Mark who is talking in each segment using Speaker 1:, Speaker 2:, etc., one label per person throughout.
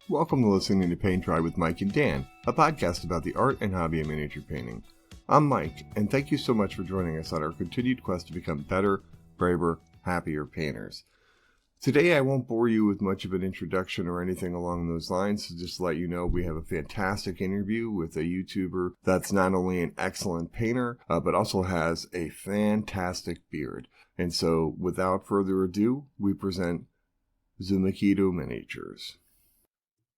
Speaker 1: Welcome to listening to Paint Dry with Mike and Dan, a podcast about the art and hobby of miniature painting. I'm Mike, and thank you so much for joining us on our continued quest to become better, braver, happier painters. Today I won't bore you with much of an introduction or anything along those lines, so just to let you know we have a fantastic interview with a YouTuber that's not only an excellent painter, but also has a fantastic beard. And so without further ado, we present Zumikitos Miniatures.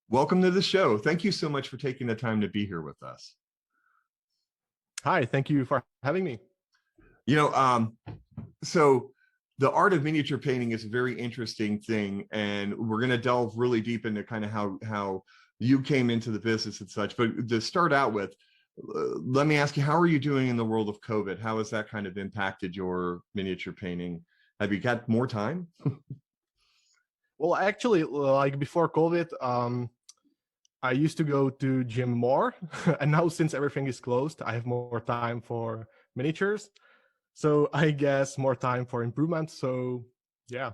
Speaker 1: Welcome to the show. Thank you so much for taking the time to be here with us.
Speaker 2: Hi, thank you for having me.
Speaker 1: So the art of miniature painting is a very interesting thing, and we're going to delve really deep into kind of how you came into the business and such. But to start out with, let me ask you, how are you doing in the world of COVID? How has that kind of impacted your miniature painting? Have you got more time?
Speaker 2: Well, actually, like before COVID, I used to go to gym more, and now since everything is closed, I have more time for miniatures. So I guess more time for improvement. So yeah.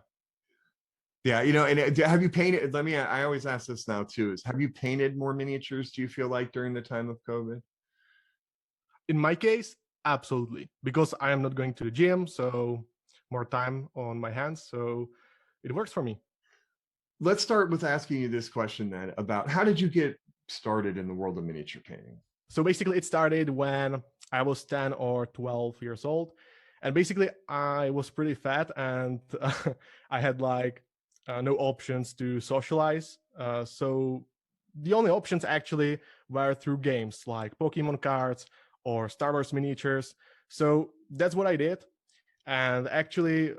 Speaker 1: Yeah, and have you painted? I always ask this now too: is have you painted more miniatures? Do you feel like during the time of COVID?
Speaker 2: In my case, absolutely, because I am not going to the gym, so more time on my hands. So it works for me.
Speaker 1: Let's start with asking you this question then about how did you get started in the world of miniature painting?
Speaker 2: So basically it started when I was 10 or 12 years old. And basically I was pretty fat and I had like no options to socialize. So the only options actually were through games like Pokemon cards or Star Wars miniatures. So that's what I did. And actually,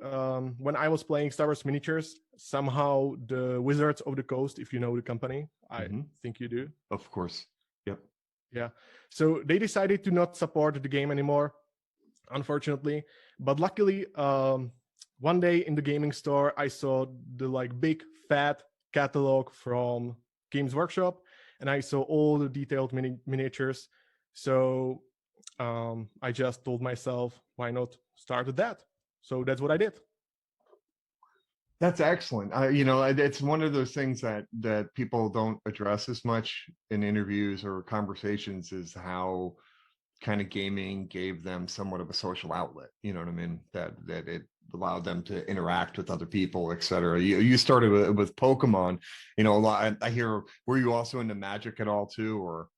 Speaker 2: when I was playing Star Wars miniatures, somehow the Wizards of the Coast, if you know the company, I think you do.
Speaker 1: Of course. Yep.
Speaker 2: Yeah. So they decided to not support the game anymore, unfortunately. But luckily, one day in the gaming store, I saw the like big fat catalog from Games Workshop, and I saw all the detailed miniatures. So I just told myself, why not start with that? So that's what I did.
Speaker 1: That's excellent. It's one of those things that people don't address as much in interviews or conversations is how kind of gaming gave them somewhat of a social outlet. You know what I mean? That it allowed them to interact with other people, etc. You started with Pokemon. A lot. I hear. Were you also into Magic at all too, or?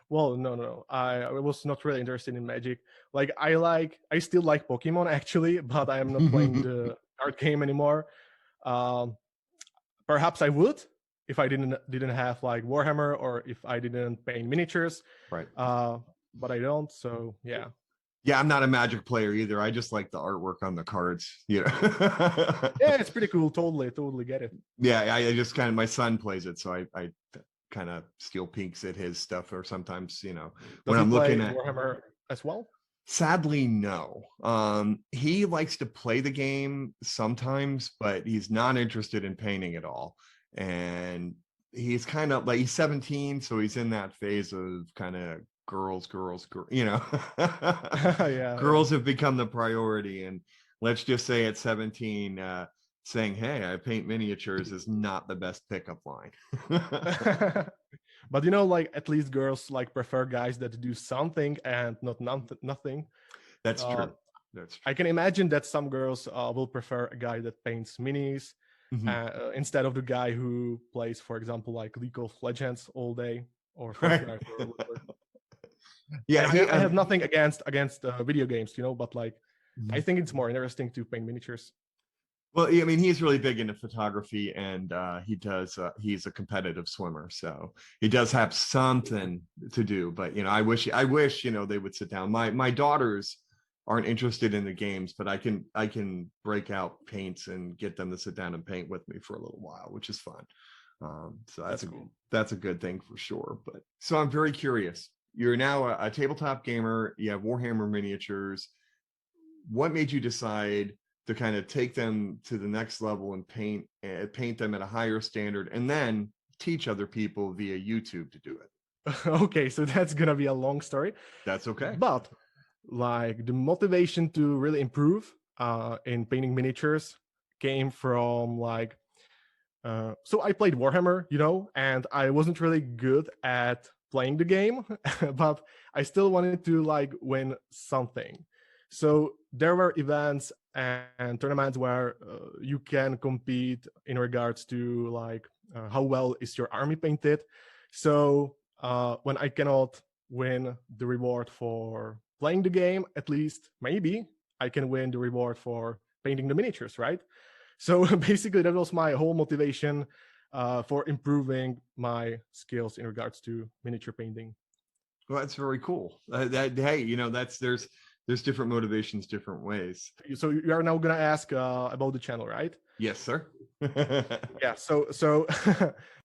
Speaker 2: Well, no. I was not really interested in Magic. Like I still like Pokemon actually, but I am not playing the card game anymore. Perhaps I would if I didn't have like Warhammer or if I didn't paint miniatures.
Speaker 1: Right.
Speaker 2: But I don't. So yeah.
Speaker 1: Yeah, I'm not a Magic player either. I just like the artwork on the cards.
Speaker 2: Yeah, it's pretty cool. Totally get it.
Speaker 1: Yeah, I just kind of my son plays it, so I kind of steal peeks at his stuff, or sometimes
Speaker 2: when I'm looking at Warhammer as well.
Speaker 1: Sadly, no. He likes to play the game sometimes, but he's not interested in painting at all. And he's kind of like he's 17, so he's in that phase of kind of girls,
Speaker 2: Yeah,
Speaker 1: girls have become the priority. And let's just say at 17, saying, "Hey, I paint miniatures" is not the best pickup line.
Speaker 2: But like at least girls like prefer guys that do something and not nothing.
Speaker 1: That's true. That's true.
Speaker 2: I can imagine that some girls will prefer a guy that paints minis instead of the guy who plays, for example, like League of Legends all day or Fortnite or whatever. Yeah, I have nothing against video games, but like I think it's more interesting to paint miniatures.
Speaker 1: Well, I mean, he's really big into photography, and he's a competitive swimmer, so he does have something to do. But I wish they would sit down. My daughters aren't interested in the games, but I can break out paints and get them to sit down and paint with me for a little while, which is fun. So that's cool. That's a good thing for sure. But so I'm very curious. You're now a tabletop gamer. You have Warhammer miniatures. What made you decide to kind of take them to the next level and paint them at a higher standard, and then teach other people via YouTube to do it?
Speaker 2: Okay, so that's gonna be a long story.
Speaker 1: That's okay.
Speaker 2: But like the motivation to really improve in painting miniatures came from like So I played Warhammer, and I wasn't really good at playing the game, but I still wanted to like win something. So there were events and tournaments where you can compete in regards to like how well is your army painted. So when I cannot win the reward for playing the game, at least maybe I can win the reward for painting the miniatures, right? So basically, that was my whole motivation for improving my skills in regards to miniature painting.
Speaker 1: Well, that's very cool. Hey, there's different motivations, different ways.
Speaker 2: So you are now gonna ask about the channel, right?
Speaker 1: Yes, sir.
Speaker 2: Yeah. So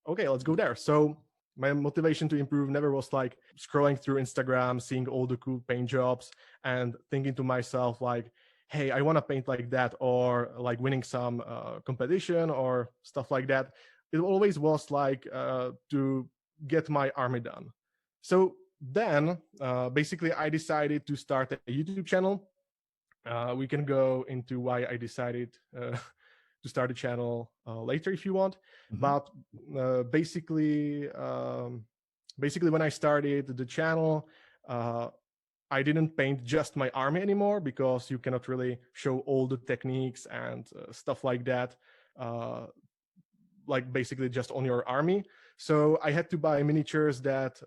Speaker 2: okay, let's go there. So my motivation to improve never was like scrolling through Instagram, seeing all the cool paint jobs, and thinking to myself like, hey, I want to paint like that, or like winning some competition or stuff like that. It always was like to get my army done. So then basically I decided to start a YouTube channel. We can go into why I decided to start a channel later if you want. Mm-hmm. But basically when I started the channel, I didn't paint just my army anymore, because you cannot really show all the techniques and stuff like that, like basically just on your army. So I had to buy miniatures that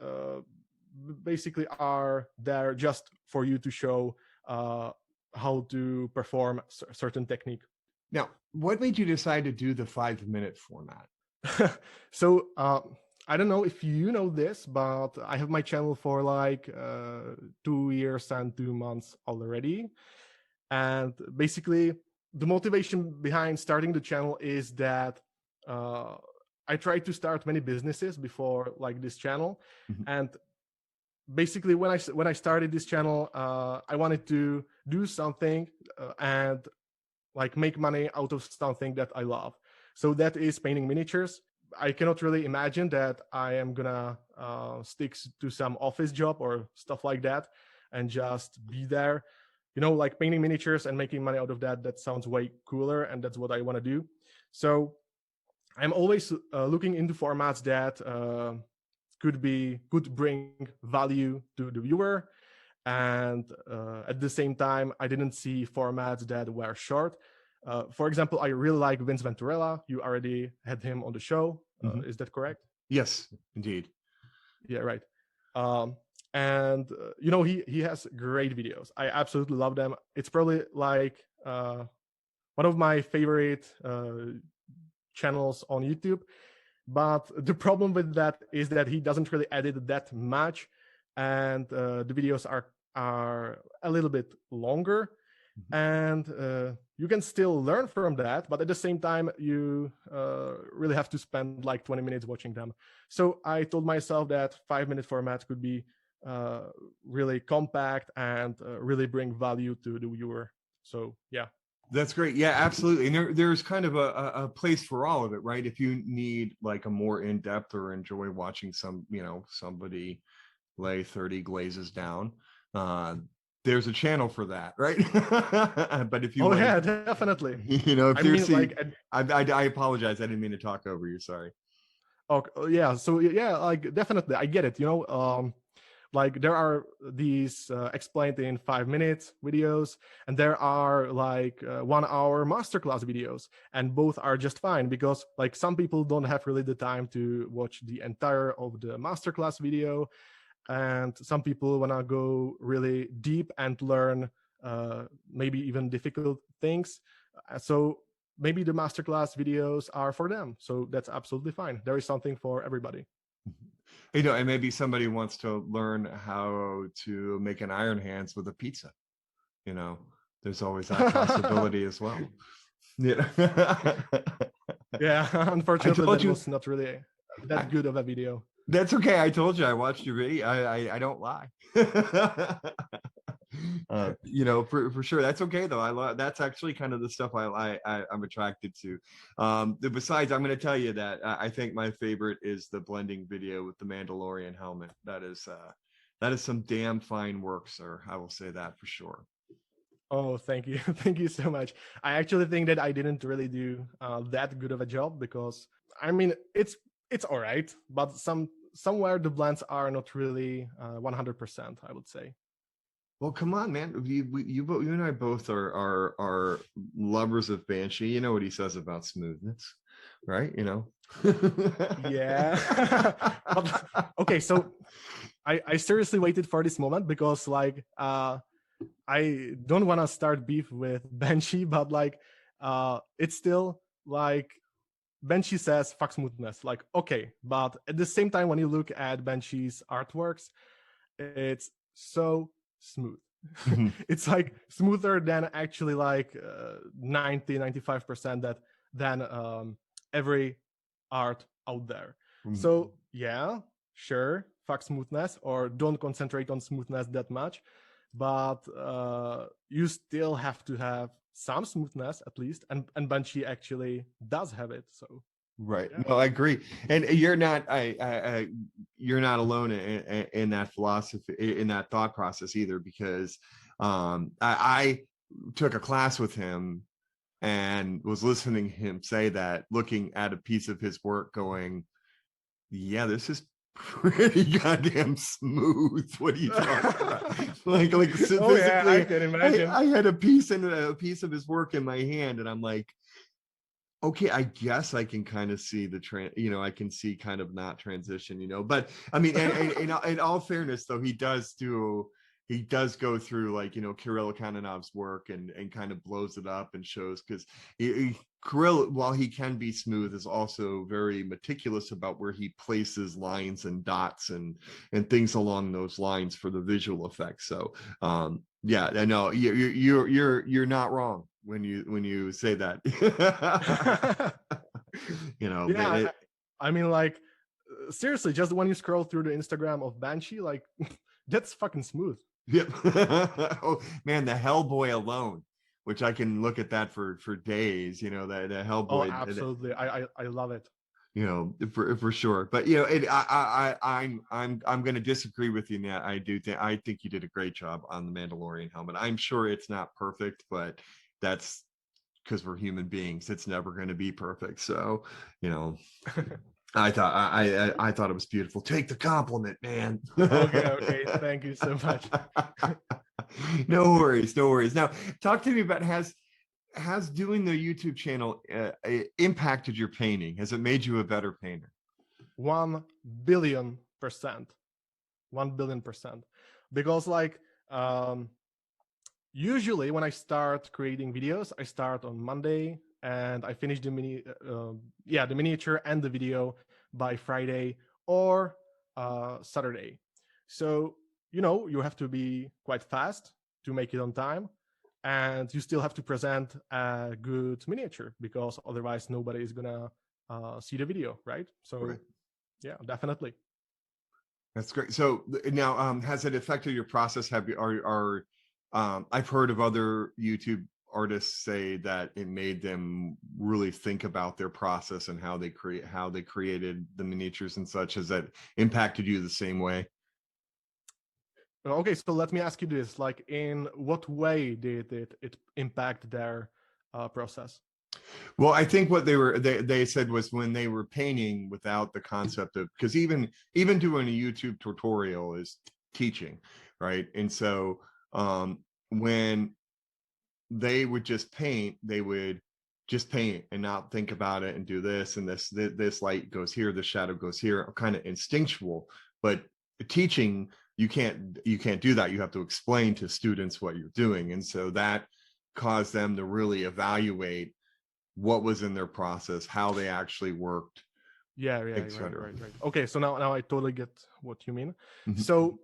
Speaker 2: basically are there just for you to show how to perform a certain technique.
Speaker 1: Now, what made you decide to do the 5-minute format?
Speaker 2: So I don't know if you know this, but I have my channel for like 2 years and 2 months already. And basically, the motivation behind starting the channel is that I tried to start many businesses before like this channel. Mm-hmm. And basically, when I started this channel, I wanted to do something and like make money out of something that I love. So that is painting miniatures. I cannot really imagine that I am gonna stick to some office job or stuff like that and just be there. Like painting miniatures and making money out of that sounds way cooler, and that's what I want to do. So I'm always looking into formats that could bring value to the viewer. And at the same time, I didn't see formats that were short. For example, I really like Vince Venturella. You already had him on the show. Mm-hmm. Is that correct?
Speaker 1: Yes, indeed.
Speaker 2: Yeah, right. And he has great videos. I absolutely love them. It's probably like one of my favorite channels on YouTube. But the problem with that is that he doesn't really edit that much, and the videos are a little bit longer. Mm-hmm. And you can still learn from that, but at the same time, you really have to spend like 20 minutes watching them. So I told myself that 5-minute format could be really compact and really bring value to the viewer. So yeah.
Speaker 1: That's great. Yeah, absolutely. And there's kind of a place for all of it, right? If you need like a more in-depth or enjoy watching somebody lay 30 glazes down, there's a channel for that, right? But if you
Speaker 2: yeah, definitely.
Speaker 1: I apologize. I didn't mean to talk over you. Sorry.
Speaker 2: Okay. Yeah. So yeah, like definitely, I get it. Like there are these explained in 5 minutes videos, and there are like 1 hour masterclass videos, and both are just fine, because like some people don't have really the time to watch the entire of the masterclass video, and some people want to go really deep and learn maybe even difficult things. So maybe the masterclass videos are for them. So that's absolutely fine. There is something for everybody.
Speaker 1: And maybe somebody wants to learn how to make an iron hands with a pizza. There's always that possibility as well.
Speaker 2: Yeah, unfortunately, that was not really that good of a video.
Speaker 1: That's okay. I told you I watched your video. I don't lie. For sure. That's okay though. That's actually kind of the stuff I'm attracted to. Besides, I'm going to tell you that I think my favorite is the blending video with the Mandalorian helmet. That is some damn fine work, sir. I will say that for sure.
Speaker 2: Oh, thank you. Thank you so much. I actually think that I didn't really do that good of a job, because I mean, it's all right, but somewhere the blends are not really 100%, I would say.
Speaker 1: Well, come on, man. You and I both are lovers of Banshee. You know what he says about smoothness, right? You know.
Speaker 2: Yeah. But, okay, so I seriously waited for this moment because like I don't want to start beef with Banshee, but like it's still like Banshee says fuck smoothness. Like, okay, but at the same time, when you look at Banshee's artworks, it's so smooth. It's like smoother than actually like 90-95% that than every art out there. So yeah, sure, fuck smoothness or don't concentrate on smoothness that much, but you still have to have some smoothness at least, and Banshee actually does have it. So
Speaker 1: Right.
Speaker 2: yeah.
Speaker 1: No, I agree. And you're not, you're not alone in that philosophy, in that thought process either, because I took a class with him and was listening to him say that, looking at a piece of his work going, yeah, this is pretty goddamn smooth. What are you talking about? like so
Speaker 2: Oh yeah, I
Speaker 1: physically,
Speaker 2: can imagine.
Speaker 1: I had a piece of his work in my hand, and I'm like, okay, I guess I can kind of see I can see kind of not transition, but I mean, and in all fairness though, he does go through, like, Kirill Kananov's work and kind of blows it up and shows, because Kirill, while he can be smooth, is also very meticulous about where he places lines and dots and things along those lines for the visual effects. So yeah, I know you're not wrong when you say that.
Speaker 2: Yeah, I mean, like seriously, just when you scroll through the Instagram of Banshee, like that's fucking smooth.
Speaker 1: Yep. Oh man, the Hellboy alone, which I can look at that for days. The
Speaker 2: Oh,
Speaker 1: Hellboy.
Speaker 2: absolutely. I love it.
Speaker 1: For sure. But I'm going to disagree with you in that. I think you did a great job on the Mandalorian helmet. I'm sure it's not perfect, but that's because we're human beings. It's never going to be perfect. So, I thought it was beautiful. Take the compliment, man.
Speaker 2: Okay. Thank you so much.
Speaker 1: No worries. Now, talk to me about, has doing the YouTube channel impacted your painting? Has it made you a better painter?
Speaker 2: 1 billion%. 1 billion%. Because like usually when I start creating videos, I start on Monday and I finish the miniature and the video by Friday or Saturday. So you have to be quite fast to make it on time, and you still have to present a good miniature because otherwise nobody is gonna see the video, right? So
Speaker 1: Right.
Speaker 2: yeah, definitely.
Speaker 1: That's great. So now, has it affected your process? I've heard of other YouTube artists say that it made them really think about their process and how they created the miniatures and such. Has that impacted you the same way?
Speaker 2: Okay, so let me ask you this: like, in what way did it impact their process?
Speaker 1: Well, I think what they said was, when they were painting without the concept of, because even doing a YouTube tutorial is teaching, right? And so when they would just paint, they would just paint and not think about it and do this and this light goes here, the shadow goes here, kind of instinctual. But teaching, you can't do that. You have to explain to students what you're doing, and so that caused them to really evaluate what was in their process, how they actually worked.
Speaker 2: Yeah, right. Okay, so now I totally get what you mean.
Speaker 1: Mhm.
Speaker 2: So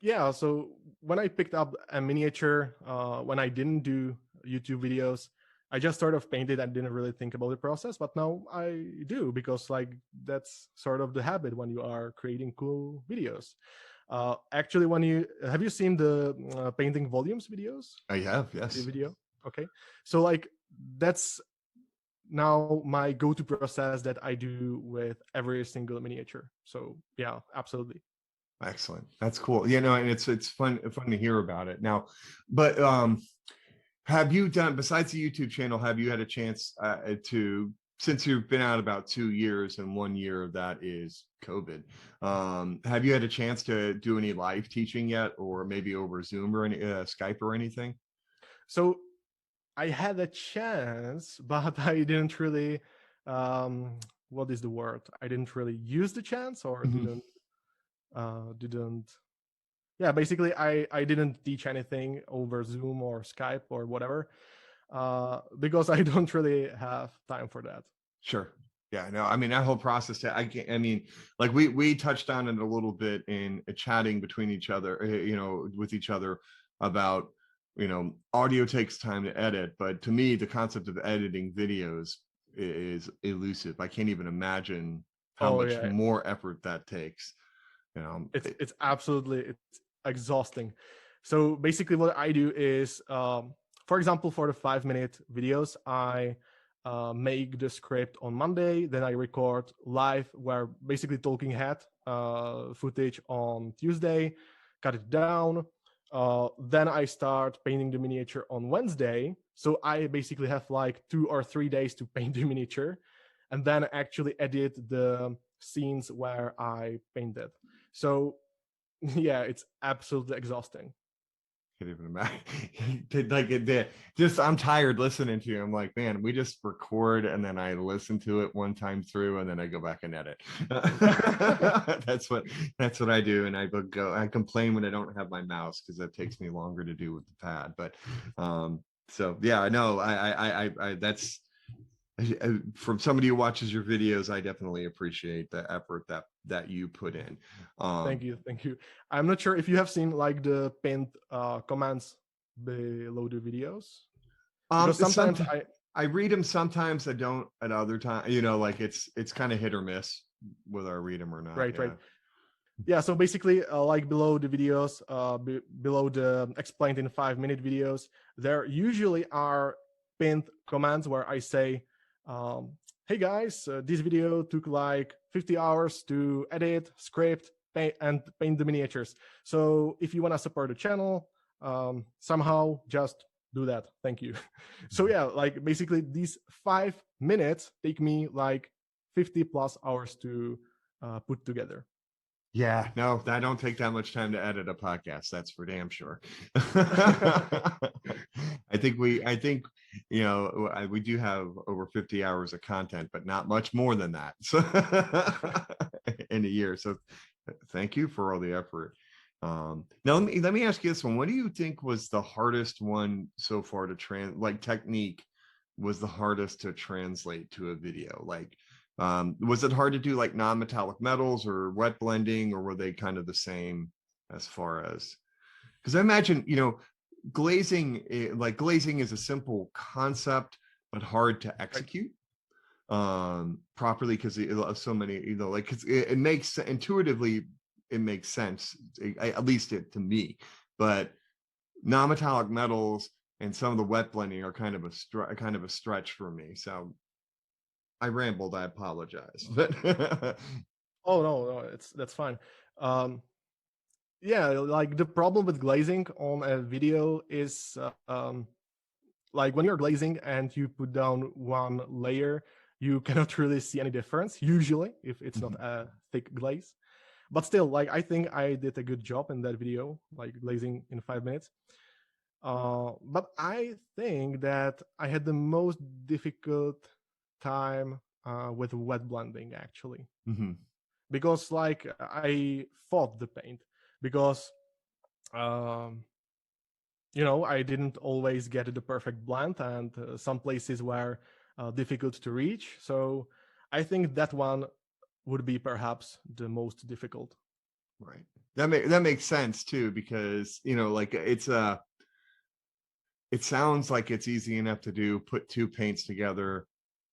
Speaker 2: yeah, so when I picked up a miniature, when I didn't do YouTube videos, I just sort of painted and didn't really think about the process, but now I do, because like that's sort of the habit when you are creating cool videos. Actually, have you seen the painting volumes videos?
Speaker 1: I have,
Speaker 2: The
Speaker 1: yes.
Speaker 2: video. Okay, so like that's now my go-to process that I do with every single miniature. So yeah, absolutely.
Speaker 1: Excellent. That's cool. And it's fun to hear about it now. But have you done, besides the YouTube channel, have you had a chance to since you've been out about 2 years and 1 year of that is COVID, have you had a chance to do any live teaching yet, or maybe over Zoom or any Skype or anything?
Speaker 2: So I had a chance, but I didn't really. What is the word? I didn't really use the chance, or
Speaker 1: Mhm.
Speaker 2: didn't. Yeah, basically, I didn't teach anything over Zoom or Skype or whatever, because I don't really have time for that.
Speaker 1: Sure. Yeah, no, I mean that whole process. I can't. I mean, like we touched on it a little bit in chatting between each other, with each other about, audio takes time to edit, but to me, the concept of editing videos is elusive. I can't even imagine how
Speaker 2: Oh
Speaker 1: much
Speaker 2: yeah,
Speaker 1: more effort that takes. You know,
Speaker 2: it's absolutely it's exhausting. So basically, what I do is, for example, for the 5 minute videos, I make the script on Monday, then I record live, where basically talking head footage on Tuesday, cut it down. Then I start painting the miniature on Wednesday. So I basically have like 2 or 3 days to paint the miniature, and then actually edit the scenes where I painted. So yeah, it's absolutely exhausting.
Speaker 1: can't even imagine. Like just I'm tired listening to you. I'm like, man, we just record and then I listen to it one time through and then I go back and edit. that's what that's what I do. And I complain when I don't have my mouse because that takes me longer to do with the pad. But so yeah, I know I that's from somebody who watches your videos, I definitely appreciate the effort that you put in.
Speaker 2: Thank you, thank you. I'm not sure if you have seen like the pinned comments below the videos, because
Speaker 1: Some
Speaker 2: sometimes I.
Speaker 1: I read them sometimes. I don't at other time. Like it's kind of hit or miss whether I read them or not.
Speaker 2: Right, right.
Speaker 1: Yeah.
Speaker 2: Yeah, so basically, like below the videos, below the explained in 5 minute videos, there usually are pinned comments where I say, hey guys, this video took like 50 hours to edit, script, paint, and paint the miniatures. So if you want to support the channel, somehow just do that. Thank you. So yeah, like basically these 5 minutes take me like 50 plus hours to put together.
Speaker 1: Yeah, no, I don't take that much time to edit a podcast. That's for damn sure. I think, we do have over 50 hours of content, but not much more than that. So in a year. So thank you for all the effort. Now let me ask you this one. What do you think was the hardest one so far to like technique was the hardest to translate to a video? Like, was it hard to do like non-metallic metals or wet blending, or were they kind of the same as far as? Because I imagine, glazing, like glazing is a simple concept, but hard to
Speaker 2: Right.
Speaker 1: execute properly because of so many, like it makes intuitively, it makes sense, at least to me. But non-metallic metals and some of the wet blending are kind of a stretch for me. So I rambled. I apologize. But
Speaker 2: Oh no, no, that's fine. Um, yeah, like the problem with glazing on a video is like when you're glazing and you put down one layer, you cannot really see any difference usually if it's not a thick glaze. But still, like I think I did a good job in that video, like glazing in 5 minutes. But I think that I had the most difficult time with wet blending actually,
Speaker 1: Mhm.
Speaker 2: because like I fought the paint because um, I didn't always get the perfect blend, and some places were difficult to reach. So I think that one would be perhaps the most difficult.
Speaker 1: Right. That makes sense too, because like it sounds like it's easy enough to do. Put two paints together,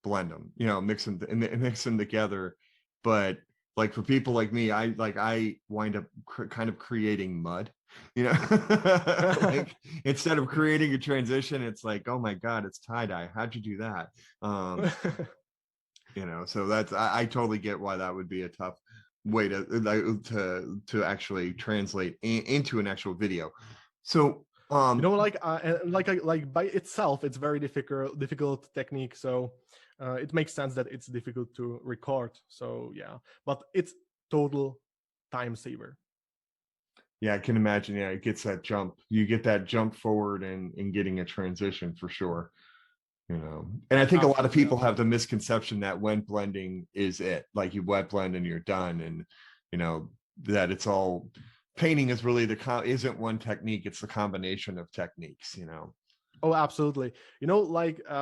Speaker 1: blend them, mix them together. But like for people like me, I wind up kind of creating mud. You know, like instead of creating a transition, it's like, oh my god, it's tie dye. How'd you do that? Um, so that's I totally get why that would be a tough way to actually translate into an actual video. So Um,
Speaker 2: And like by itself, it's very difficult technique. So it makes sense that it's difficult to record. So yeah, but it's total time saver.
Speaker 1: yeah, I can imagine. Yeah, it gets that jump. You get that jump forward and in getting a transition for sure. And I think a lot of
Speaker 2: Absolutely,
Speaker 1: people have the
Speaker 2: absolutely.
Speaker 1: misconception that wet blending is it, like you wet blend and you're done, and that it's all painting is really isn't one technique, it's the combination of techniques.
Speaker 2: Oh, absolutely.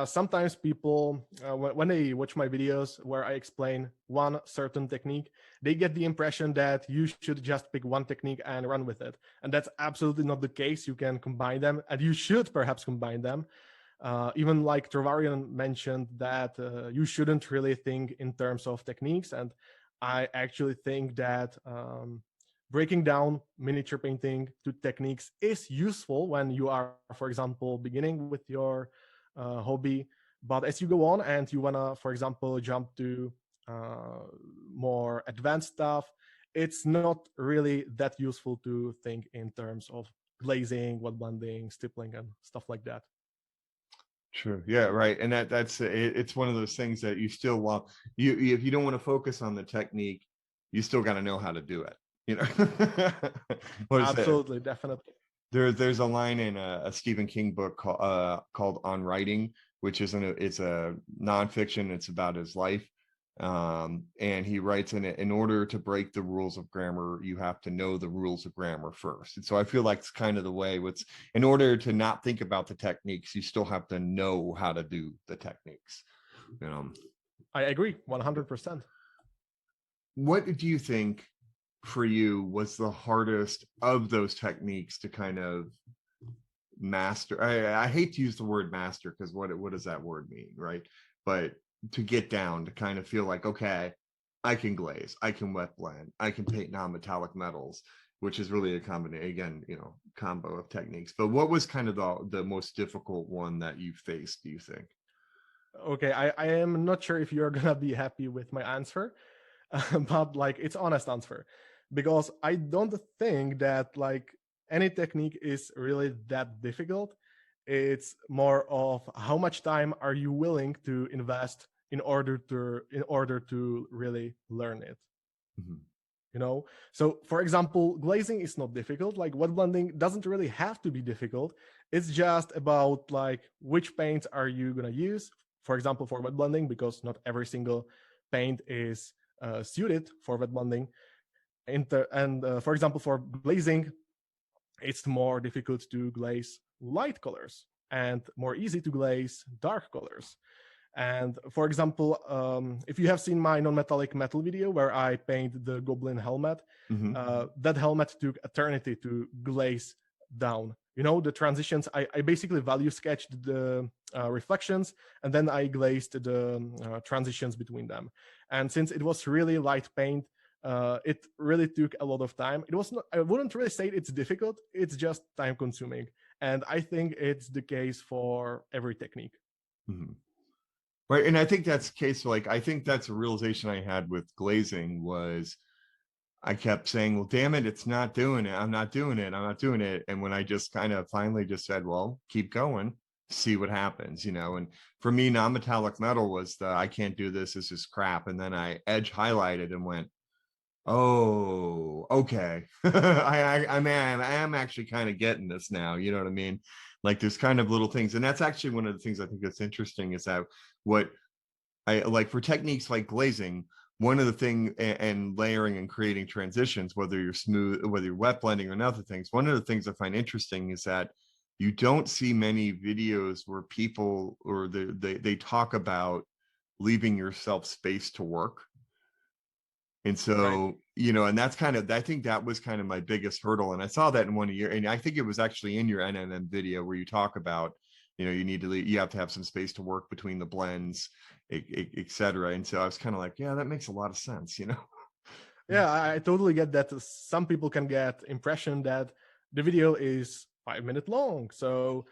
Speaker 2: Sometimes people, when they watch my videos where I explain one certain technique, they get the impression that you should just pick one technique and run with it. And that's absolutely not the case. You can combine them, and you should perhaps combine them. Even like Travarian mentioned that you shouldn't really think in terms of techniques. And I actually think that breaking down miniature painting to techniques is useful when you are, for example, beginning with your hobby. But as you go on and you want to, for example, jump to uh, more advanced stuff, it's not really that useful to think in terms of glazing, wet blending, stippling, and stuff like that.
Speaker 1: True. Yeah, right. And that's it, it's one of those things that you still want. If you don't want to focus on the technique, you still got to know how to do it. You know, what is that?
Speaker 2: Absolutely, definitely.
Speaker 1: There's a line in a Stephen King book called On Writing, which it's a nonfiction. It's about his life, and he writes in it, in order to break the rules of grammar, you have to know the rules of grammar first. And so I feel like it's kind of the way. In order to not think about the techniques, you still have to know how to do the techniques. You know,
Speaker 2: I agree 100%.
Speaker 1: what do you think for you was the hardest of those techniques to kind of master? I hate to use the word master because what does that word mean, right? But to get down, to kind of feel like, okay, I can glaze, I can wet blend, I can paint non-metallic metals, which is really a combination, again, combo of techniques. But what was kind of the most difficult one that you faced, do you think?
Speaker 2: Okay, I am not sure if you're gonna be happy with my answer, but like it's honest answer, because I don't think that like any technique is really that difficult. It's more of how much time are you willing to invest in order to really learn it.
Speaker 1: Mhm.
Speaker 2: So for example, glazing is not difficult. Like wet blending doesn't really have to be difficult. It's just about like which paints are you going to use, for example, for wet blending, because not every single paint is suited for wet blending. And for example, for glazing, it's more difficult to glaze light colors and more easy to glaze dark colors. And for example, if you have seen my non-metallic metal video where I paint the goblin helmet,
Speaker 1: Mhm.
Speaker 2: that helmet took eternity to glaze down. The transitions, I basically value sketched the reflections, and then I glazed the transitions between them. And since it was really light paint, it really took a lot of time. It was not, I wouldn't really say it's difficult, it's just time consuming. And I think it's the case for every technique.
Speaker 1: Mhm. Right. And I think that's the case. Like, I think that's a realization I had with glazing was I kept saying, well, damn it, it's not doing it. I'm not doing it. I'm not doing it. And when I just kind of finally just said, well, keep going, see what happens. And for me, non-metallic metal was I can't do this. This is crap. And then I edge highlighted and went, oh, okay. I am actually kind of getting this now. You know what I mean? Like there's kind of little things. And that's actually one of the things I think that's interesting is that what I like for techniques like glazing, one of the thing and layering and creating transitions, whether you're smooth, whether you're wet blending or other things, one of the things I find interesting is that you don't see many videos where people or they talk about leaving yourself space to work. And
Speaker 2: Right.
Speaker 1: so, and that's kind of, I think that was kind of my biggest hurdle. And I saw that in one of your, and I think it was actually in your NMM video where you talk about, you need to leave, you have to have some space to work between the blends, et cetera. And so I was kind of like, yeah, that makes a lot of sense.
Speaker 2: Yeah, I totally get that. Some people can get impression that the video is 5 minutes long, so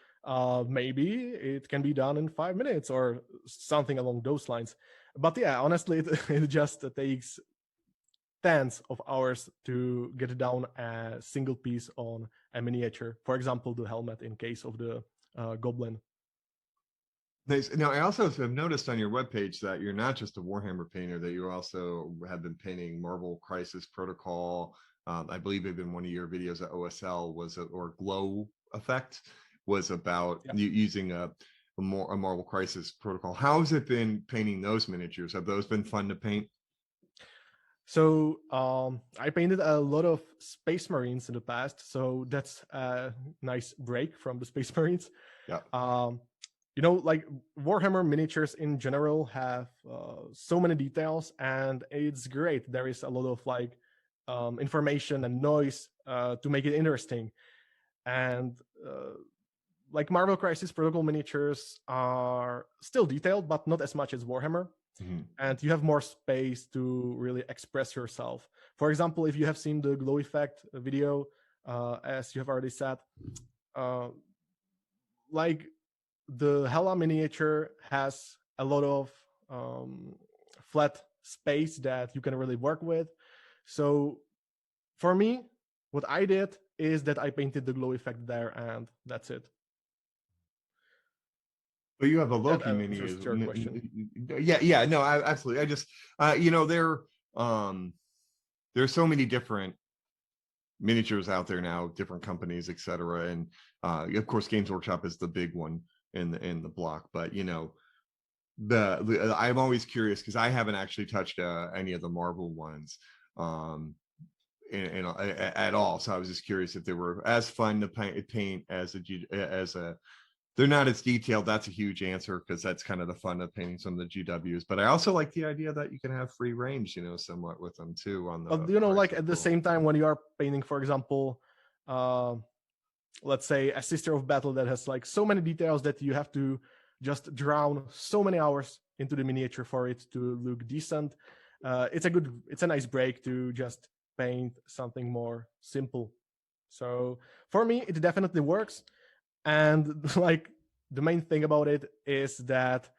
Speaker 2: maybe it can be done in 5 minutes or something along those lines. But yeah, honestly, it just takes tens of hours to get down a single piece on a miniature. For example, the helmet in case of the goblin.
Speaker 1: Nice. Now, I also have noticed on your webpage that you're not just a Warhammer painter, that you also have been painting Marvel Crisis Protocol. I believe even one of your videos at OSL was, or Glow Effect, was about using a Marvel Crisis Protocol. How has it been painting those miniatures? Have those been fun to paint?
Speaker 2: So I painted a lot of Space Marines in the past, so that's a nice break from the Space Marines.
Speaker 1: Yeah.
Speaker 2: You know, like Warhammer miniatures in general have so many details, and it's great. There is a lot of like information and noise to make it interesting. And like Marvel Crisis Protocol miniatures are still detailed, but not as much as Warhammer.
Speaker 1: Mm-hmm.
Speaker 2: And you have more space to really express yourself. For example, if you have seen the glow effect video, as you have already said, like the Hela miniature has a lot of flat space that you can really work with. So for me, what I did is that I painted the glow effect there, and that's it.
Speaker 1: But you have a
Speaker 2: That
Speaker 1: Loki mini.
Speaker 2: answers your question.
Speaker 1: Yeah, no, absolutely. I just, there's so many different miniatures out there now, different companies, etc. And of course, Games Workshop is the big one in the block. But I'm always curious because I haven't actually touched any of the Marvel ones. At all. So I was just curious if they were as fun to paint as a. They're not as detailed. That's a huge answer because that's kind of the fun of painting some of the GWs. But I also like the idea that you can have free range, somewhat with them too. On the,
Speaker 2: but like at the same time, when you are painting, for example, let's say a Sister of Battle that has like so many details that you have to just drown so many hours into the miniature for it to look decent. It's a nice break to just paint something more simple. So for me, it definitely works. And like the main thing about it is that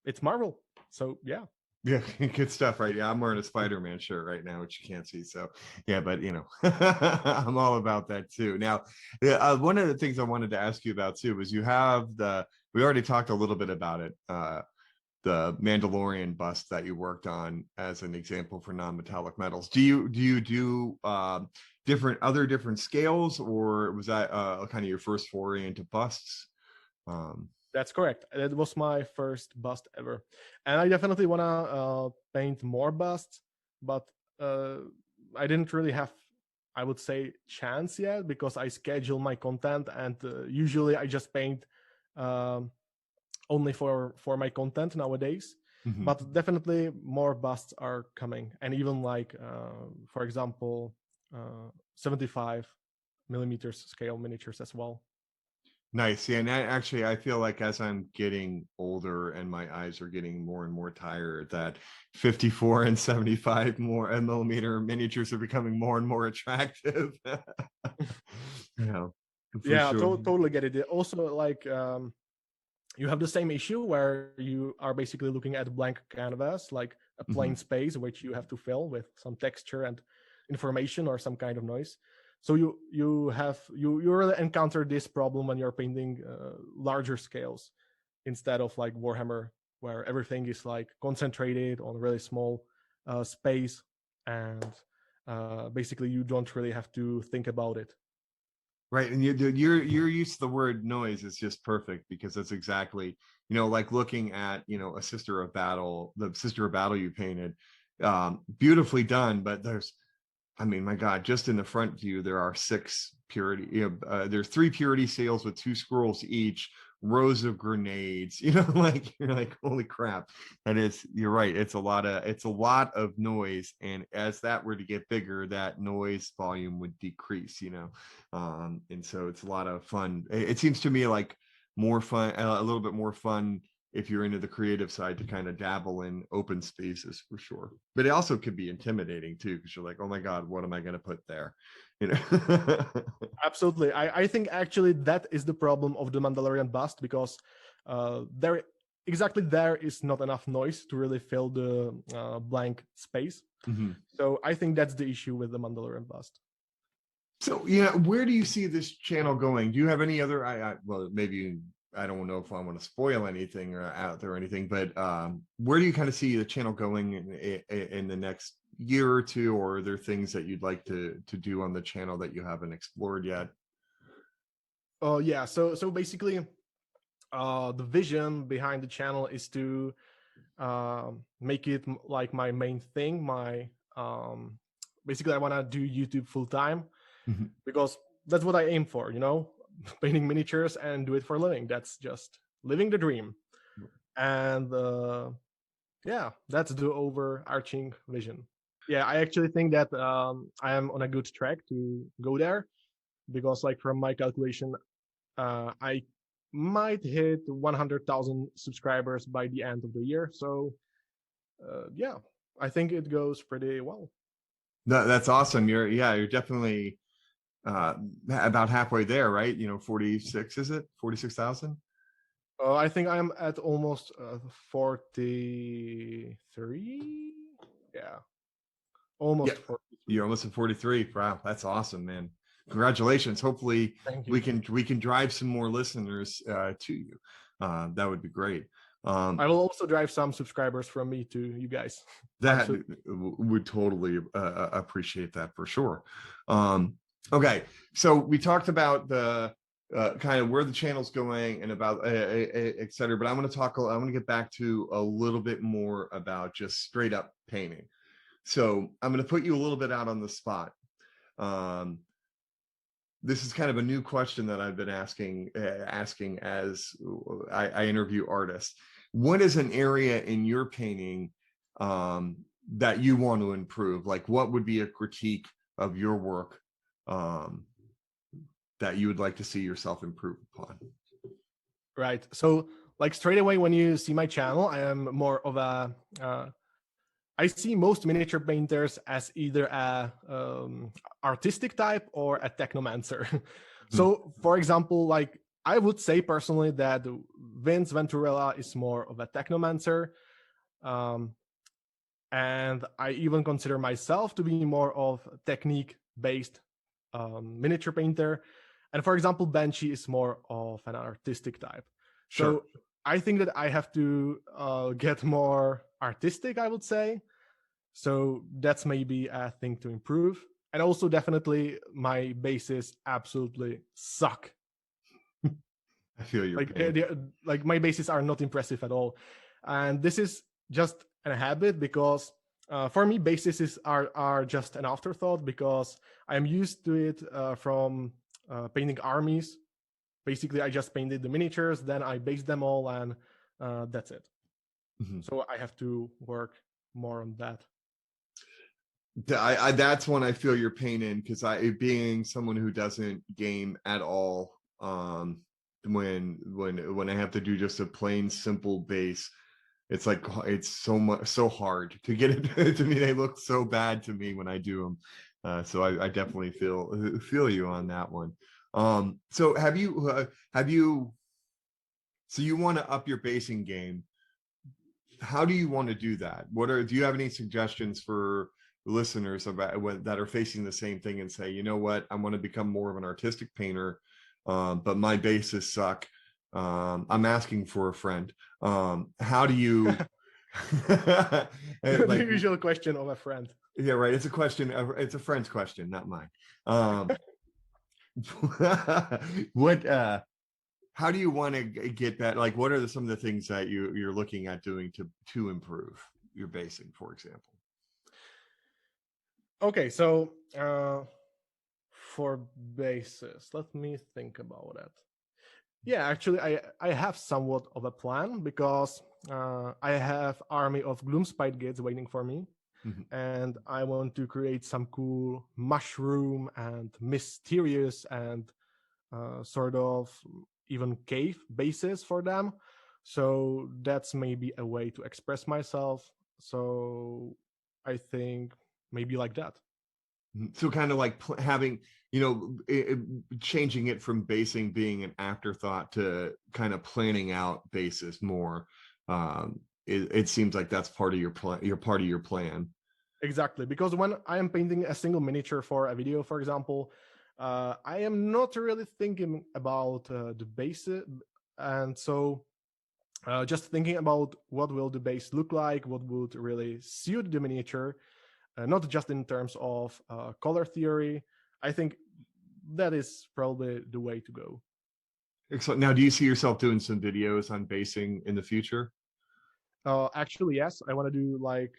Speaker 2: it's Marvel. So yeah.
Speaker 1: Yeah, good stuff, right? Yeah, I'm wearing a Spider-Man shirt right now, which you can't see. So yeah, but I'm all about that too. Now, one of the things I wanted to ask you about too was we already talked a little bit about it, the Mandalorian bust that you worked on as an example for non-metallic metals. Do you do different scales, or was that kind of your first foray into busts?
Speaker 2: That's correct. It was my first bust ever, and I definitely want to paint more busts, but I didn't really have, I would say, chance yet because I schedule my content, and usually I just paint only for my content nowadays. Mm-hmm. But definitely more busts are coming, and even like for example 75 millimeters scale miniatures as well.
Speaker 1: Nice. Yeah, and actually I feel like as I'm getting older and my eyes are getting more and more tired, that 54 and 75 millimeter miniatures are becoming more and more attractive.
Speaker 2: Yeah, sure. Totally get it. Also, like you have the same issue where you are basically looking at a blank canvas, like a plain space which you have to fill with some texture and information or some kind of noise. So you really encounter this problem when you're painting larger scales instead of like Warhammer, where everything is like concentrated on really small space, and basically you don't really have to think about it.
Speaker 1: Right, and your use of the word noise is just perfect because that's exactly, like looking at, a Sister of Battle, the Sister of Battle you painted, beautifully done, but my God, just in the front view, there are 6 purity, there's 3 purity seals with 2 scrolls each, rows of grenades, you're like, holy crap. You're right. It's a lot of noise. And as that were to get bigger, that noise volume would decrease, and so it's a lot of fun. It seems to me like more fun, a little bit more fun if you're into the creative side to kind of dabble in open spaces for sure. But it also could be intimidating too, because you're like, oh my God, what am I going to put there?
Speaker 2: Absolutely. I think actually that is the problem of the Mandalorian bust, because there exactly there is not enough noise to really fill the blank space.
Speaker 1: Mhm.
Speaker 2: So I think that's the issue with the Mandalorian bust.
Speaker 1: So yeah, where do you see this channel going? Do you have any other? Well, maybe I don't know if I want to spoil anything or out there or anything, but where do you kind of see the channel going in the next year or two, or are there things that you'd like to do on the channel that you haven't explored yet?
Speaker 2: Oh yeah, so basically, the vision behind the channel is to make it like my main thing. My basically, I want to do YouTube full time
Speaker 1: Mhm.
Speaker 2: because that's what I aim for. Painting miniatures and do it for a living. That's just living the dream. And yeah, that's the overarching vision. Yeah, I actually think that I am on a good track to go there because, like, from my calculation, I might hit 100,000 subscribers by the end of the year. So, yeah, I think it goes pretty well.
Speaker 1: That's awesome. You're definitely about halfway there, right? 46, is it 46,000?
Speaker 2: I think I'm at almost 43. Yeah,
Speaker 1: Yeah,
Speaker 2: almost 43.
Speaker 1: you're almost at 43. Wow, that's awesome, man. Congratulations. Hopefully
Speaker 2: Thank
Speaker 1: we
Speaker 2: you.
Speaker 1: can drive some more listeners to you. That would be great.
Speaker 2: I will also drive some subscribers from me to you guys.
Speaker 1: That would totally appreciate that for sure. Okay, so we talked about the kind of where the channel's going and about et cetera, but I want to get back to a little bit more about just straight up painting. So I'm going to put you a little bit out on the spot. Um, this is kind of a new question that I've been asking as I interview artists. What is an area in your painting that you want to improve? Like, what would be a critique of your work um, that you would like to see yourself improve upon?
Speaker 2: Right. So, like, straight away when you see my channel, I am more of a. I see most miniature painters as either a artistic type or a technomancer. So, for example, like, I would say personally that Vince Venturella is more of a technomancer, um, and I even consider myself to be more of a technique-based miniature painter. And for example, Banshee is more of an artistic type.
Speaker 1: Sure.
Speaker 2: So I think that I have to get more artistic, I would say. So that's maybe a thing to improve. And also, definitely, my bases absolutely suck.
Speaker 1: I feel your
Speaker 2: Like,
Speaker 1: pain.
Speaker 2: like my bases are not impressive at all. And this is just a habit because for me, bases are just an afterthought because I'm used to it from painting armies. Basically, I just painted the miniatures, then I based them all, and that's it.
Speaker 1: Mhm.
Speaker 2: So I have to work more on that.
Speaker 1: That's when I feel your pain in, because being someone who doesn't game at all, when I have to do just a plain simple base, it's like it's so hard to get it to me. They look so bad to me when I do them. So I definitely feel you on that one. So so you want to up your basing game? How do you want to do that? Do you have any suggestions for listeners about that are facing the same thing and say, you know what, I want to become more of an artistic painter, but my bases suck. I'm asking for a friend. How do you
Speaker 2: The
Speaker 1: like,
Speaker 2: usual question of a friend.
Speaker 1: yeah, right. It's a question. It's a friend's question, not mine. What how do you want to get that? Like, what are some of the things that you're looking at doing to improve your basing, for example?
Speaker 2: Okay, so for bases, let me think about it. Yeah, actually, I have somewhat of a plan because I have army of Gloomspite gates waiting for me,
Speaker 1: Mhm.
Speaker 2: and I want to create some cool mushroom and mysterious and sort of even cave bases for them. So that's maybe a way to express myself. So I think maybe like that.
Speaker 1: So kind of like having, changing it from basing being an afterthought to kind of planning out bases more. it seems like that's part of your plan. You're part of your plan.
Speaker 2: Exactly, because when I am painting a single miniature for a video, for example, I am not really thinking about the base, and so just thinking about what will the base look like, what would really suit the miniature, not just in terms of color theory. I think that is probably the way to go.
Speaker 1: Excellent. Now, do you see yourself doing some videos on basing in the future?
Speaker 2: Actually, yes, I want to do like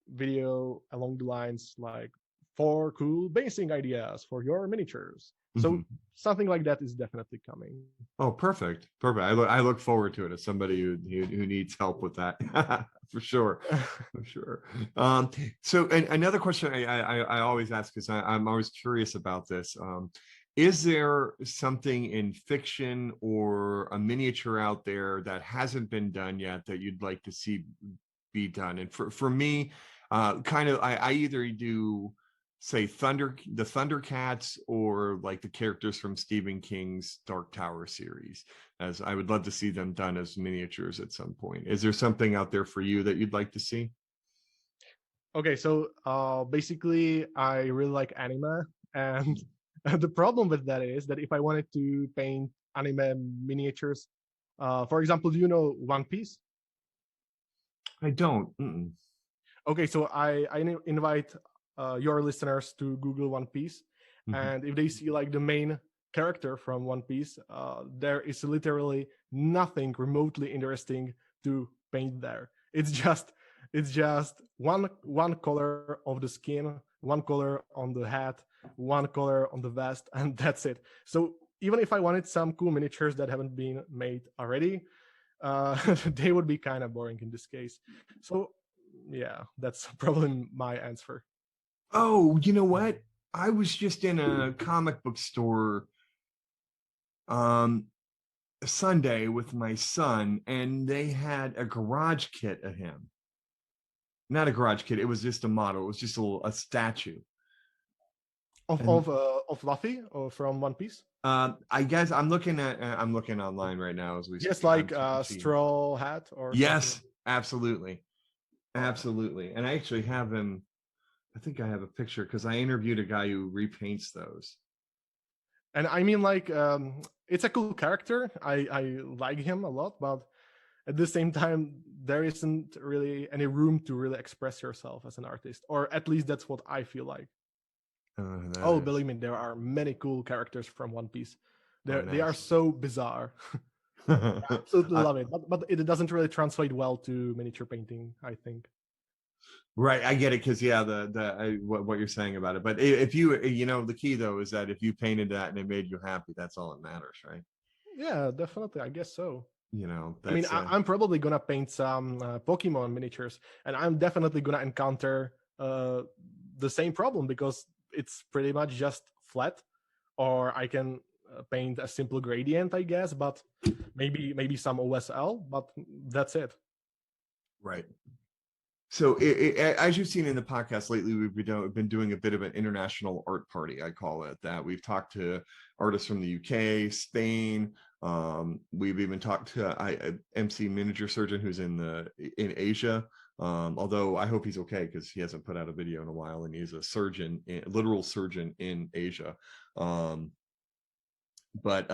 Speaker 2: video along the lines like 4 cool basing ideas for your miniatures. So
Speaker 1: Mhm.
Speaker 2: something like that is definitely coming.
Speaker 1: Oh, perfect. Perfect. I look forward to it as somebody who needs help with that for sure. For sure. So another question I always ask, because I'm always curious about this. Is there something in fiction or a miniature out there that hasn't been done yet that you'd like to see be done? And for me, kind of, I either do say the Thundercats or like the characters from Stephen King's Dark Tower series, as I would love to see them done as miniatures at some point. Is there something out there for you that you'd like to see?
Speaker 2: Okay, so basically, I really like anime, and the problem with that is that if I wanted to paint anime miniatures, for example, do you know One Piece?
Speaker 1: I don't. Mm-mm.
Speaker 2: Okay, so I invite your listeners to Google One Piece,
Speaker 1: Mhm.
Speaker 2: and if they see like the main character from One Piece, there is literally nothing remotely interesting to paint there. It's just one color of the skin, one color on the hat, one color on the vest, and that's it. So even if I wanted some cool miniatures that haven't been made already, they would be kind of boring in this case. So yeah, that's probably my answer.
Speaker 1: Oh, you know what? I was just in a comic book store um Sunday with my son, and they had a garage kit of him. Not a garage kit, it was just a model. It was just a statue.
Speaker 2: Of
Speaker 1: And
Speaker 2: of uh, of Luffy or from One Piece.
Speaker 1: I guess I'm looking online right now as we
Speaker 2: Yes,
Speaker 1: speak. I'm
Speaker 2: like
Speaker 1: trying to
Speaker 2: a
Speaker 1: see.
Speaker 2: straw hat or something.
Speaker 1: Yes, absolutely.
Speaker 2: Oh.
Speaker 1: Absolutely. And I actually have him. I think I have a picture because I interviewed a guy who repaints those.
Speaker 2: And I mean, like, it's a cool character. I like him a lot, but at the same time, there isn't really any room to really express yourself as an artist, or at least that's what I feel like.
Speaker 1: That
Speaker 2: Oh,
Speaker 1: is.
Speaker 2: believe me, there are many cool characters from One Piece.
Speaker 1: Oh,
Speaker 2: They are
Speaker 1: nice.
Speaker 2: so bizarre. Absolutely love it, but it doesn't really translate well to miniature painting, I think.
Speaker 1: Right, I get it because yeah, what you're saying about it. But if you know, the key though is that if you painted that and it made you happy, that's all that matters, right?
Speaker 2: Yeah, definitely. I guess so.
Speaker 1: You know,
Speaker 2: I mean,
Speaker 1: that's
Speaker 2: I'm probably gonna paint some Pokemon miniatures, and I'm definitely gonna encounter the same problem because it's pretty much just flat. Or I can paint a simple gradient, I guess, but maybe some OSL, but that's it.
Speaker 1: right. So, as you've seen in the podcast lately, been doing a bit of an international art party. I call it that. We've talked to artists from the UK, Spain. We've even talked to MC Miniature Surgeon who's in Asia. Although I hope he's okay because he hasn't put out a video in a while, and he's a surgeon, literal surgeon in Asia. Um, but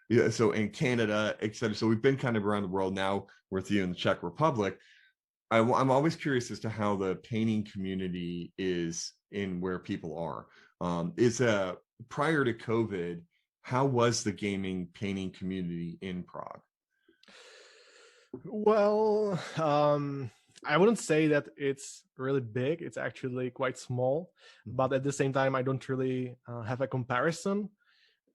Speaker 1: yeah, so in Canada, etc. So we've been kind of around the world. Now we're with you in the Czech Republic. I'm always curious as to how the painting community is in where people are. Is prior to COVID, how was the gaming painting community in Prague?
Speaker 2: Well, I wouldn't say that it's really big. It's actually quite small,
Speaker 1: Mhm.
Speaker 2: but at the same time, I don't really have a comparison.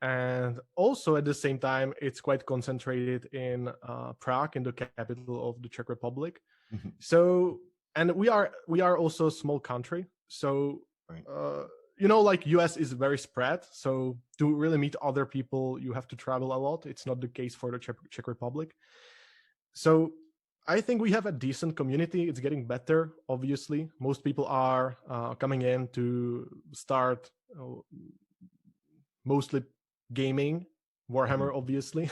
Speaker 2: And also at the same time, it's quite concentrated in Prague, in the capital of the Czech Republic.
Speaker 1: Mhm.
Speaker 2: So, and we are also a small country. So,
Speaker 1: Right.
Speaker 2: uh, like US is very spread. So to really meet other people, you have to travel a lot. It's not the case for the Czech Republic. So I think we have a decent community. It's getting better, obviously. Most people are coming in to start mostly gaming,
Speaker 1: Mhm.
Speaker 2: Warhammer, obviously.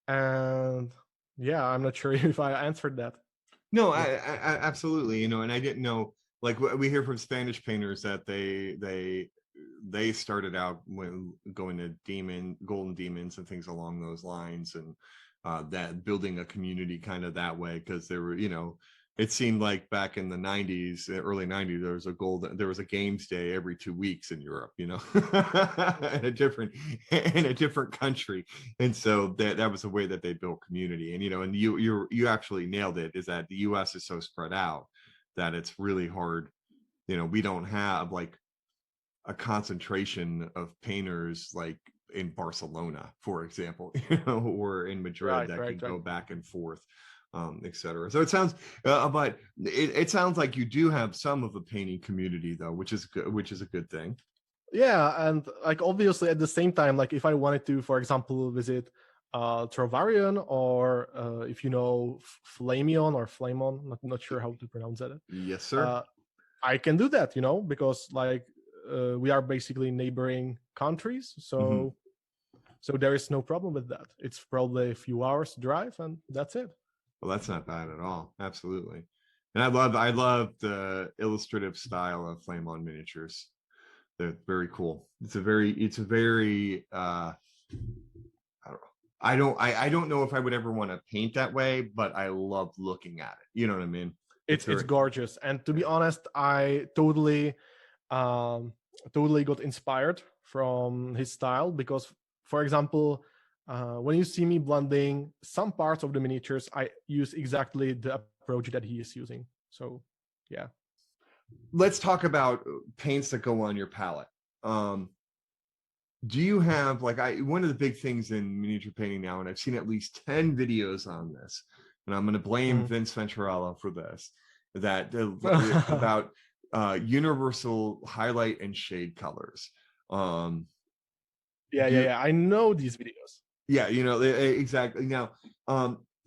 Speaker 2: And Yeah, I'm not sure if I answered that.
Speaker 1: No,
Speaker 2: But
Speaker 1: absolutely. You know, and I didn't know. Like we hear from Spanish painters that they started out when going to golden demons and things along those lines, and that building a community kind of that way because there were, you know, it seemed like back in the 90s, early 90s, there was a games day every 2 weeks in Europe, you know, in a different country. And so that was the way that they built community. And, you know, and you actually nailed it, is that the US is so spread out that it's really hard. You know, we don't have like a concentration of painters like in Barcelona, for example, you know, or in Madrid
Speaker 2: right,
Speaker 1: that
Speaker 2: right,
Speaker 1: can
Speaker 2: right.
Speaker 1: go back and forth, etc. So it sounds, but it sounds like you do have some of a painting community though, which is good, which is a good thing.
Speaker 2: Yeah, and like obviously at the same time, like if I wanted to, for example, visit Trovarion, or if you know Flamion or Flamon, not sure how to pronounce it.
Speaker 1: Yes, sir.
Speaker 2: Uh, I can do that, you know, because like we are basically neighboring countries,
Speaker 1: Mm-hmm.
Speaker 2: so there is no problem with that. It's probably a few hours drive, and that's it.
Speaker 1: Well, that's not bad at all. Absolutely. And I love the illustrative style of Flame on miniatures. They're very cool. It's a very I don't know. I don't know if I would ever want to paint that way, but I love looking at it. You know what I mean? It's
Speaker 2: It's
Speaker 1: very,
Speaker 2: gorgeous, and to be
Speaker 1: yeah.
Speaker 2: honest, I um, totally got inspired from his style because, for example, when you see me blending some parts of the miniatures, I use exactly the approach that he is using. So, yeah.
Speaker 1: Let's talk about paints that go on your palette. Um, do you have like one of the big things in miniature painting now, and I've seen at least 10 videos on this, and I'm going to blame
Speaker 2: Mhm.
Speaker 1: Vince Venturella for this, that about universal highlight and shade colors. Um,
Speaker 2: Yeah,
Speaker 1: do
Speaker 2: yeah,
Speaker 1: you,
Speaker 2: yeah. I know these videos.
Speaker 1: yeah, you know, exactly. Now,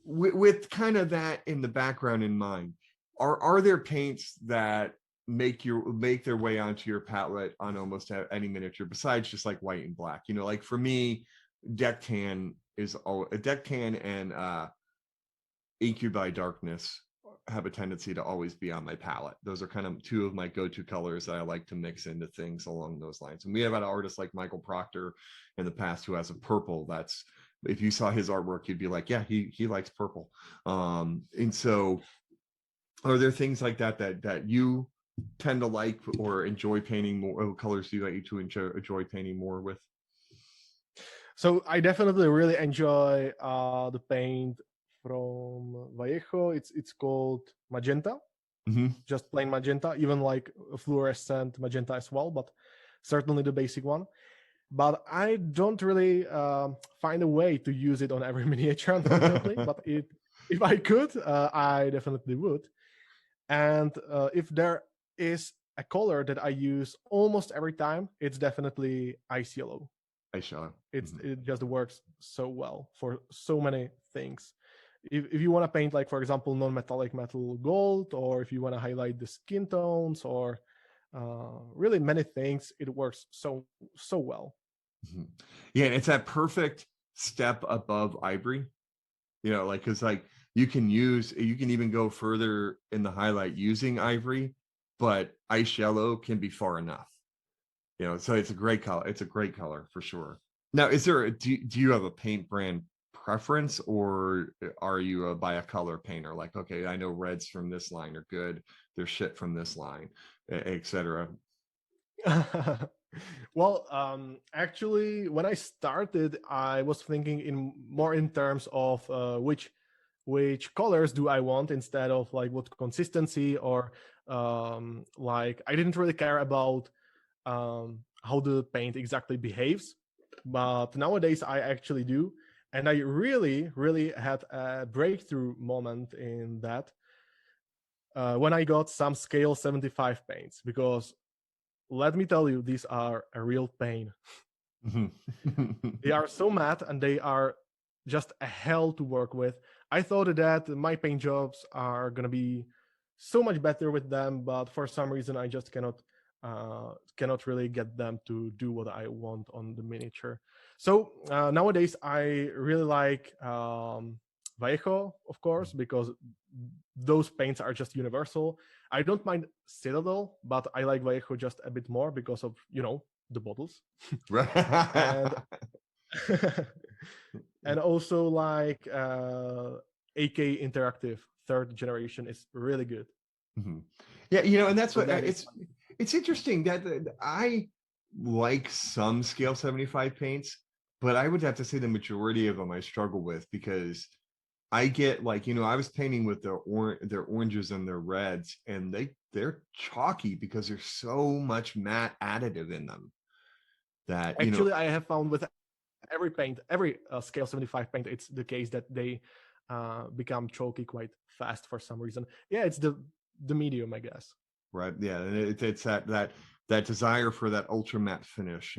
Speaker 1: with kind of that in the background in mind, are there paints that make their way onto your palette on almost any miniature besides just like white and black? You know, like for me, deck tan is all a deck tan and EQ by darkness have a tendency to always be on my palette. Those are kind of two of my go-to colors that I like to mix into things along those lines. And we have an artist like Michael Proctor in the past who has a purple that's, if you saw his artwork, you'd be like, yeah, he likes purple. And so are there things like that you tend to like or enjoy painting more? What colors do you like to enjoy painting more with?
Speaker 2: So I definitely really enjoy the paint from Vallejo. It's called magenta,
Speaker 1: Mm-hmm.
Speaker 2: just plain magenta, even like fluorescent magenta as well, but certainly the basic one. But I don't really find a way to use it on every miniature, unfortunately. But if I could, I definitely would. And if there is a color that I use almost every time, it's definitely ice yellow.
Speaker 1: I shall.
Speaker 2: It just works so well for so many things. If you want to paint, like for example, non-metallic metal gold, or if you want to highlight the skin tones, or really many things, it works so well.
Speaker 1: Mhm. Yeah, and it's that perfect step above ivory. You know, like because like you can even go further in the highlight using ivory, but ice yellow can be far enough. You know, so it's a great color. It's a great color for sure. Now, do you have a paint brand preference, or are you a by a color painter? Like, okay, I know reds from this line are good, they're shit from this line, etc.
Speaker 2: Well, actually, when I started, I was thinking in more in terms of which colors do I want instead of like what consistency, or like I didn't really care about how the paint exactly behaves. But nowadays, I actually do, and I really had a breakthrough moment in that when I got some scale 75 paints, because let me tell you, these are a real pain. They are so matte and they are just a hell to work with. I thought that my paint jobs are gonna be so much better with them, but for some reason I just cannot really get them to do what I want on the miniature. So nowadays I really like Vallejo, of course, because those paints are just universal. I don't mind Citadel, but I like Vallejo just a bit more because of, the bottles. And and also like AK Interactive third generation is really good.
Speaker 1: Mhm. Yeah, and that's
Speaker 2: So
Speaker 1: what
Speaker 2: that is
Speaker 1: it's interesting that I like some scale 75 paints, but I would have to say the majority of them I struggle with because I get like, I was painting with their oranges and their reds, and they're chalky because there's so much matte additive in them that,
Speaker 2: actually I have found with every paint, every scale 75 paint, it's the case that they become chalky quite fast for some reason. Yeah, it's the medium, I guess.
Speaker 1: right. Yeah. And it's that desire for that ultra matte finish,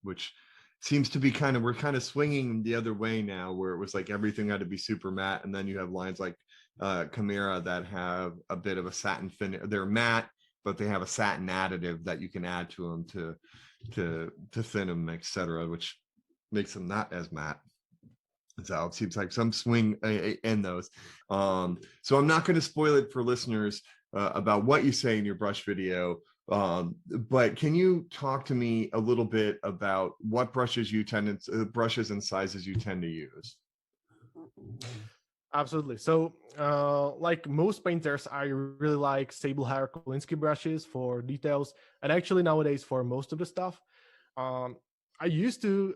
Speaker 1: which seems to be we're kind of swinging the other way now, where it was like everything had to be super matte. And then you have lines like Chimera that have a bit of a satin finish. They're matte, but they have a satin additive that you can add to them to thin them, etc., which makes them not as matte. So it seems like some swing in those. So I'm not going to spoil it for listeners about what you say in your brush video. But can you talk to me a little bit about what brushes brushes and sizes you tend to use?
Speaker 2: Absolutely. So, like most painters, I really like sable hair Kolinsky brushes for details, and actually nowadays for most of the stuff. Um, I used to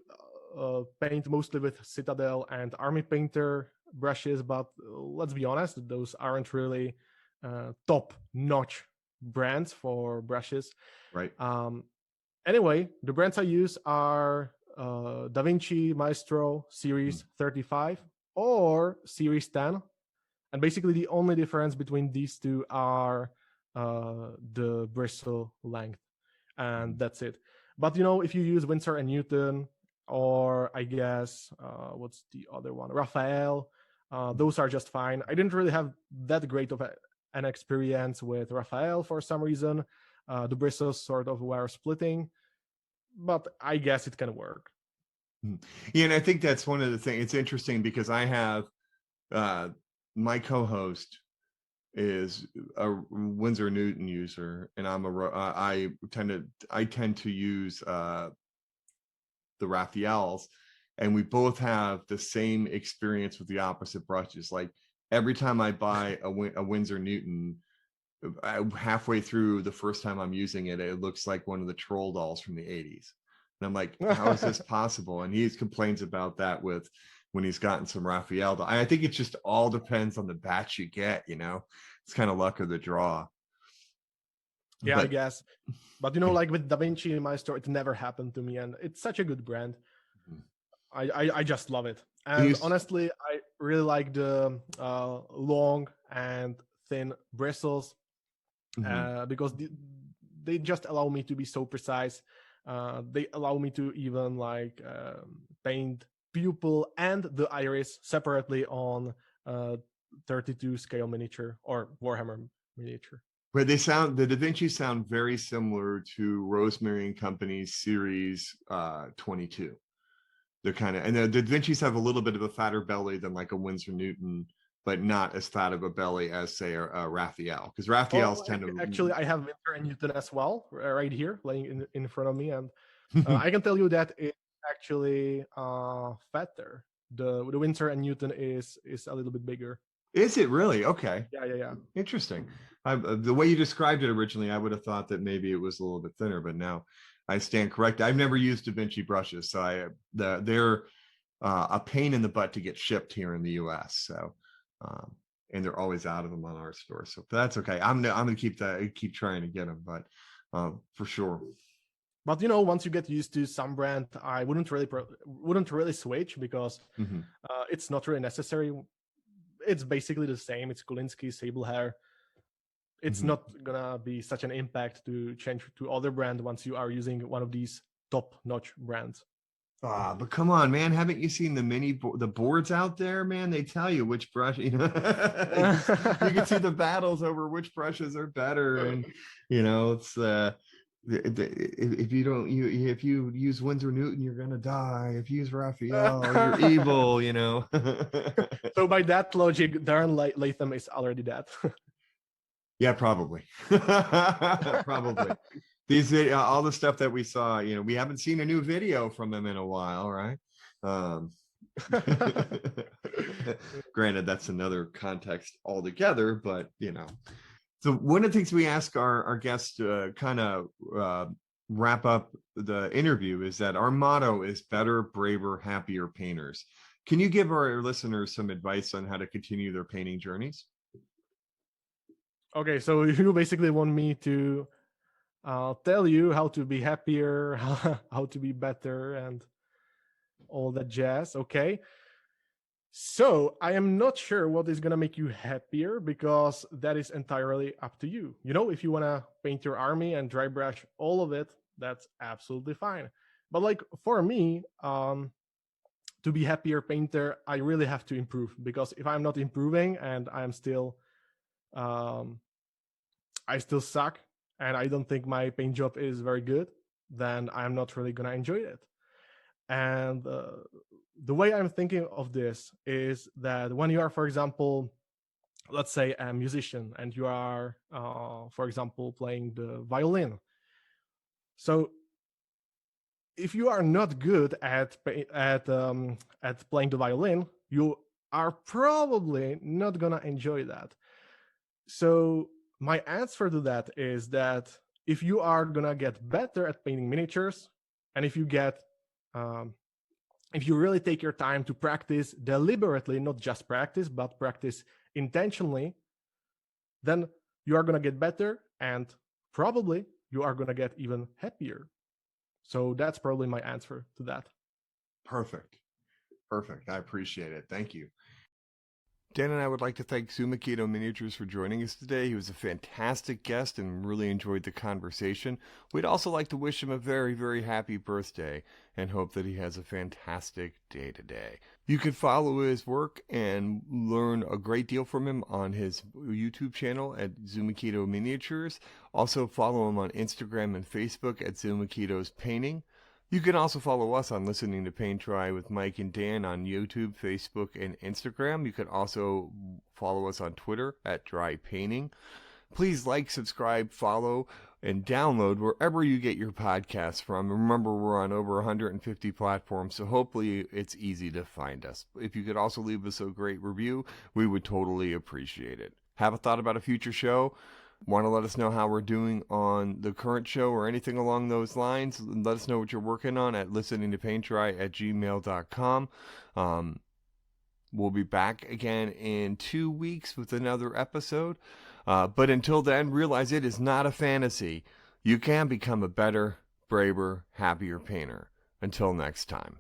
Speaker 2: paint mostly with Citadel and Army Painter brushes, but let's be honest, those aren't really top-notch brands for brushes.
Speaker 1: Right.
Speaker 2: Anyway, the brands I use are Da Vinci Maestro Series 35 or Series 10. And basically, the only difference between these two are the bristle length, and that's it. But if you use Winsor and Newton, or I guess what's the other one, Raphael, those are just fine. I didn't really have that great of an experience with Raphael for some reason. The bristles sort of were splitting, but I guess it can work.
Speaker 1: Yeah, and I think that's one of the things. It's interesting because I have my co-host is a Winsor Newton user, and I tend to use the Raphaels, and we both have the same experience with the opposite brushes. Like every time I buy a Winsor Newton, halfway through the first time I'm using it, it looks like one of the troll dolls from the 80s. And I'm like, how is this possible? And he complains about that with when he's gotten some Raphael. I think it just all depends on the batch you get, It's kind of luck of the draw.
Speaker 2: Yeah, I guess. But like with Da Vinci Maestro, it never happened to me, and it's such a good brand. I just love it. And honestly, I really like the long and thin bristles because they just allow me to be so precise. They allow me to even like paint pupil and the iris separately on 32 scale miniature or Warhammer miniature.
Speaker 1: Where the Da Vinci sound very similar to Rosemary and Company's series 22. They're and the Da Vinci's have a little bit of a fatter belly than like a Winsor Newton, but not as fat of a belly as say a Raphael, because Raphaels tend to
Speaker 2: actually I have Winsor and Newton as well right here laying in front of me, and I can tell you that it's actually fatter. The Winsor and Newton is a little bit bigger.
Speaker 1: Is it really? Okay.
Speaker 2: Yeah.
Speaker 1: Interesting. The way you described it originally, I would have thought that maybe it was a little bit thinner, but now I stand corrected. I've never used Da Vinci brushes, so they're a pain in the butt to get shipped here in the U.S. So, and they're always out of them on our store. So that's okay. I'm gonna keep trying to get them, but for sure.
Speaker 2: But once you get used to some brand, I wouldn't really switch because it's not really necessary. It's basically the same. It's Kolinsky, Sable Hair. It's not gonna be such an impact to change to other brand once you are using one of these top-notch brands.
Speaker 1: But come on, man! Haven't you seen the boards out there, man? They tell you which brush. You can see the battles over which brushes are better, and it's if you don't if you use Winsor Newton, you're gonna die. If you use Raphael, you're evil. You know.
Speaker 2: So by that logic, Darren Latham is already dead.
Speaker 1: Yeah, probably. Probably. These all the stuff that we saw, you know, we haven't seen a new video from him in a while, right? Granted, that's another context altogether, but you know. So one of the things we ask our guests to kind of wrap up the interview is that our motto is better, braver, happier painters. Can you give our listeners some advice on how to continue their painting journeys?
Speaker 2: Okay, so you basically want me to tell you how to be happier, how to be better, and all that jazz. Okay. So I am not sure what is gonna make you happier, because that is entirely up to you. You know, if you wanna paint your army and dry brush all of it, that's absolutely fine. But like for me, to be happier painter, I really have to improve, because if I'm not improving and I'm still, I still suck, and I don't think my paint job is very good, then I'm not really gonna enjoy it. And the way I'm thinking of this is that when you are, for example, let's say a musician, and you are, for example, playing the violin. So if you are not good at playing the violin, you are probably not gonna enjoy that. So my answer to that is that if you are gonna get better at painting miniatures, and if you get if you really take your time to practice deliberately, not just practice, but practice intentionally, then you are going to get better, and probably you are going to get even happier. So that's probably my answer to that.
Speaker 1: Perfect. Perfect. I appreciate it. Thank you. Dan and I would like to thank Zumikitos Miniatures for joining us today. He was a fantastic guest and really enjoyed the conversation. We'd also like to wish him a very, very happy birthday and hope that he has a fantastic day today. You can follow his work and learn a great deal from him on his YouTube channel at Zumikitos Miniatures. Also follow him on Instagram and Facebook at Zumikitos Painting. You can also follow us on Listening to Paint Dry with Mike and Dan on YouTube, Facebook, and Instagram. You can also follow us on Twitter at Dry Painting. Please like, subscribe, follow, and download wherever you get your podcasts from. Remember, we're on over 150 platforms, so hopefully it's easy to find us. If you could also leave us a great review, we would totally appreciate it. Have a thought about a future show? Want to let us know how we're doing on the current show or anything along those lines? Let us know what you're working on at listeningtopaintdry@gmail.com. We'll be back again in 2 weeks with another episode. But until then, realize it is not a fantasy. You can become a better, braver, happier painter. Until next time.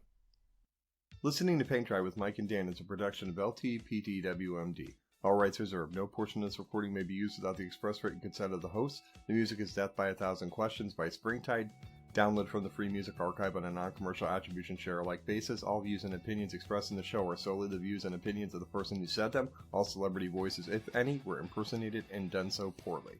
Speaker 1: Listening to Paint Dry with Mike and Dan is a production of LTPTWMD. All rights reserved. No portion of this recording may be used without the express written consent of the host. The music is Death by a Thousand Questions by Springtide. Download from the Free Music Archive on a non-commercial attribution share-alike basis. All views and opinions expressed in the show are solely the views and opinions of the person who said them. All celebrity voices, if any, were impersonated and done so poorly.